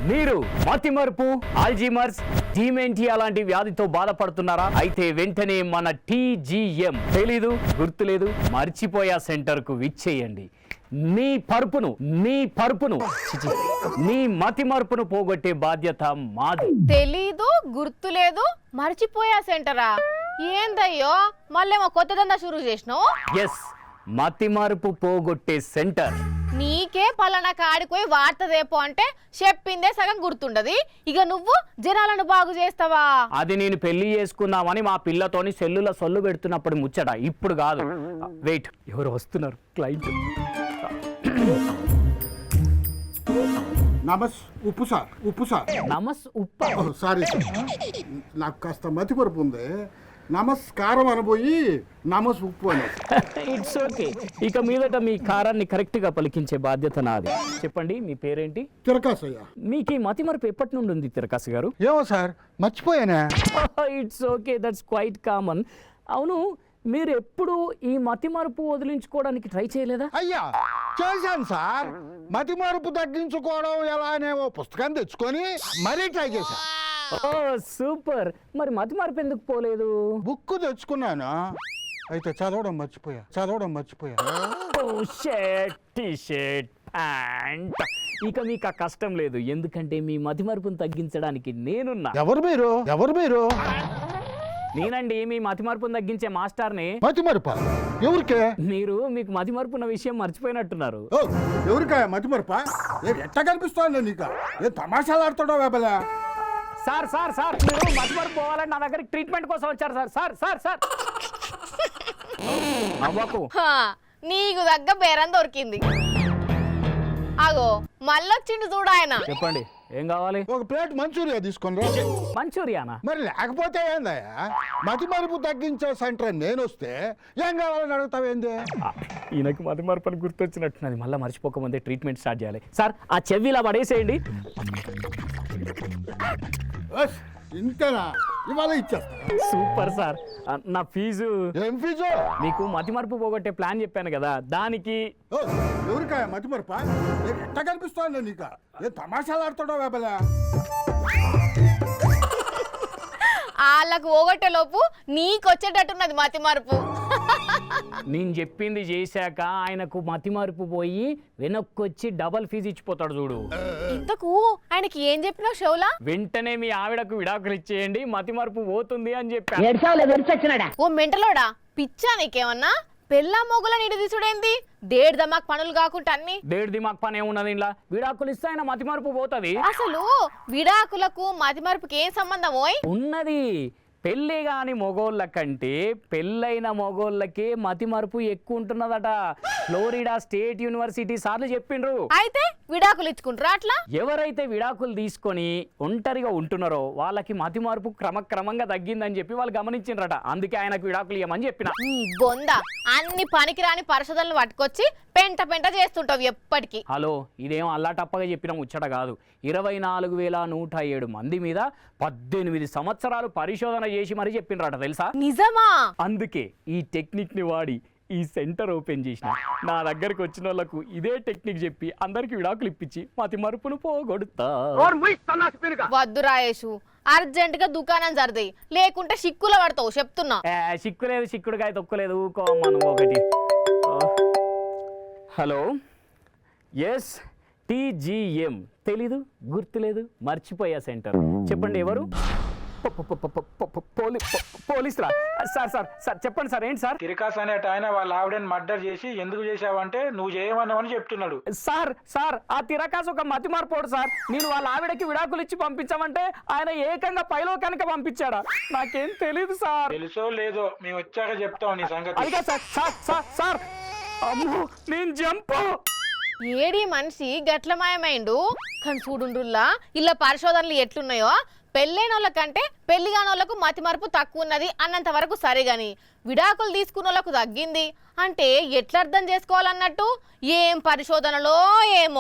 మీరు మతిమరుపు, ఆల్జీమర్స్, డిమెంటియా లాంటి వ్యాధితో బాధపడుతున్నారా? అయితే వెంటనే మన TGM తెలీదు, గుర్తులేదు, మర్చిపోయా సెంటర్ కు విచ్చేయండి. మీ మతిమరుపును పోగొట్టే బాధ్యత మాది. తెలీదు, గుర్తులేదు, మర్చిపోయా సెంటరా? ఏందయ్యో మళ్ళేమో కొత్త దందా షురూ చేసినావు? ఎస్, మతిమరుపు పోగొట్టే సెంటర్. నీకే పలానా కాడిపోయి వార్తదేపో అంటే చెప్పిందే సగం గుర్తుండది, ఇక నువ్వు జనాలను బాగు చేస్తావా? అది నేను పెళ్లి చేసుకుందామని మా పిల్లతోని సెల్లుల సొల్లు పెడుతున్నప్పుడు ముచ్చట, ఇప్పుడు కాదు. వెయిట్, ఎవరు వస్తున్నారు? క్లయింట్. ఉప్పు సార్ సారీ సార్, నాకు కాస్త మతిమరుపు ఉంది. నమస్కారం అనబోయి ఉప్పు అని. It's okay. ఇక మీదట మీ కారాన్ని కరెక్ట్ గా పలికించే బాధ్యత నాది. చెప్పండి, మీ పేరేంటి? తిరకాసయ్య. మీకు ఈ మతిమరుపు ఎప్పటి నుండి ఉంది తిరకాసు గారు? ఏమో సార్, మర్చిపోయానా. It's okay, that's quite common. అవును, మీరు ఎప్పుడు ఈ మతిమరుపు వదిలించుకోవడానికి ట్రై చేయలేదా? అయ్యా చేశాను సార్. మతిమరుపు తగ్గించుకోవడం ఎలా అనే ఓ పుస్తకాన్ని తెచ్చుకొని మరీ ట్రై చేశాను. ఓ సూపర్. మరి మతిమరుపు ఎందుకు పోలేదు? బుక్ తెచ్చుకున్నాను, అయితే చదవడం మర్చిపోయా. ఓ షర్ట్, టీ-షర్ట్, ప్యాంట్. ఇక మీకు ఆ కష్టం లేదు, ఎందుకంటే మీ మతిమరుపును తగ్గించడానికి నేనున్నా. ఎవరు మీరు? నేనండి, మీ మతిమరుపును తగ్గించే మాస్టర్ని. మతిమరుపా? ఎవరికే? మీకు మతిమరుపున్న విషయం మర్చిపోయినట్టున్నారు. ఎవరికా మతిమరుపా? ఎట్లా కనిపిస్తోంది నీకు? ఏ తమాషాలు ఆడుతాడో వేబలా? సార్ మీరు మతిమరుపు పోవాలని నా దగ్గరికి ట్రీట్మెంట్ కోసం వచ్చారు సార్. అవ్వకు. నీకు దగ్గ బేరం దొరికింది. అగో మళ్ళొచ్చిండు చూడు ఆయన. చెప్పండి, ఏం కావాలి? ఒక ప్లేట్ మంచూరియా తీసుకుని. మంచూరియానా? మరి లేకపోతే ఏందయ్యా? మతిమరుపు తగ్గించే సెంటర్ నేను వస్తే ఏం కావాలని అడుగుతావేంది? ఈయనకు మతిమరుపు అని గుర్తొచ్చినట్టున్నది. మళ్ళీ మర్చిపోకముందే ట్రీట్మెంట్ స్టార్ట్ చేయాలి. సార్, ఆ చెవిలా పడేసేయండి. ఇంతేనా? ఇవాళ ఇచ్చేస్తా. Super sir. నా ఫీజు. ఏం ఫీజు? మీకు మతిమరుపు పోగొట్టే ప్లాన్ చెప్పాను కదా, దానికి. ఎవరికా మతిమరుపా? ఎట్లా కనిపిస్తోంది నీకు? ఏ తమాషాలు ఆడుతాడో వేబలా? వాళ్ళకు పోగొట్టే లోపు నీకొచ్చేటట్టున్నది మతిమరుపు. నేను చెప్పింది చేశాక ఆయనకు మతిమరుపు పోయి వెనక్కొచ్చి డబల్ ఫీజు ఇచ్చిపోతాడు చూడు. ఇంతకు ఆయనకి ఏం చెప్పినావు షోలా? వెంటనే మీ ఆవిడకు విడాకులు ఇచ్చేయండి, మతిమరుపు పోతుంది అని చెప్పా. ఓ మెంటలోడా, పిచ్చా నీకేమన్నా? పెళ్ళా మొగుల నీటి తీసుడేంది? డేడ్ దమాక్ పనులు కాకుండా అన్ని. డేడ్ దిమాక్ పని ఏమున్నది ఇలా? విడాకులు ఇస్తే ఆయన మతిమరుపు పోతుంది. అసలు విడాకులకు మతిమరుపుకి ఏం సంబంధం? ఉన్నది. పెళ్ళి కాని మొగోళ్ళ కంటే పెళ్ళైన మొగోళ్ళకే మతిమరుపు ఎక్కువ ఉంటున్నదట. ఫ్లోరిడా స్టేట్ యూనివర్సిటీ సార్లు చెప్పిండ్రు. అయితే విడాకులు ఇచ్చుకుంటారా అట్లా? ఎవరైతే విడాకులు తీసుకొని ఒంటరిగా ఉంటున్నారో వాళ్ళకి మతిమరుపు క్రమక్రమంగా తగ్గిందని చెప్పి వాళ్ళు గమనించిండ్రట. అందుకే ఆయనకు విడాకులు ఇవ్వమని చెప్పిన. ఈ బొంద అన్ని పనికిరాని పరిశోధనలు పట్టుకొచ్చి పెంట చేస్తుంటావు ఎప్పటికీ. హలో, ఇదేం అల్లాటప్పగా చెప్పిన ముచ్చట కాదు. 24,107 మంది మీద 18 సంవత్సరాలు పరిశోధన చేసి మరీ చెప్పిండ్రట, తెలుసా? నిజమా? అందుకే ఈ టెక్నిక్ ని వాడి ఈ సెంటర్ ఓపెన్ చేసిన. నా దగ్గరకు వచ్చిన వాళ్ళకు ఇదే టెక్నిక్ చెప్పి అందరికి విడాకులు ఇప్పించి మతిమరుపును పోగొడుతా. వద్దు రాయేషు, అర్జెంట్ గా దుకాణం జరది, లేకుంటే సిక్కుల పడతావు చెప్తున్నా. సిక్కులేదు, సిక్కుడుకాయ తొక్కలేదు, ఊకోమను ఒకటి. హలో, ఎస్, TGM తెలీదు, గుర్తులేదు, మర్చిపోయా సెంటర్. చెప్పండి, ఎవరు? పోలీసులా? సార్ చెప్పండి సార్. ఏంటి సార్? తిరకాస్ అనేట ఆయన వాళ్ళ ఆవిడని మర్డర్ చేసి ఎందుకు చేశావంటే నువ్వు చేయమన్నావని చెప్తున్నాడు. సార్ ఆ తిరకాస్ ఒక మతిమార్పోడు సార్. నేను వాళ్ళ ఆవిడకి విడాకులు ఇచ్చి పంపించామంటే ఆయన ఏకంగా పైలోకానికి పంపించాడా? నాకేం తెలీదు సార్. తెలుసో లేదో మేము వచ్చాక చెప్తాం నీ సంగతి. అదిగా సార్. అమ్మో, నేను జంపు. ఏడి మనిషి గట్ల మాయమైండు. కానీ చూడుండ్రుల్లా ఇలా పరిశోధనలు ఎట్లున్నాయో, పెళ్ళైన వాళ్ళకంటే పెళ్లి కాని వాళ్ళకు మతిమరుపు తక్కువ ఉన్నది అన్నంత వరకు సరే గాని విడాకులు తీసుకున్న వాళ్ళకు తగ్గింది అంటే ఎట్లా అర్థం చేసుకోవాలన్నట్టు? ఏం పరిశోధనలో ఏమో.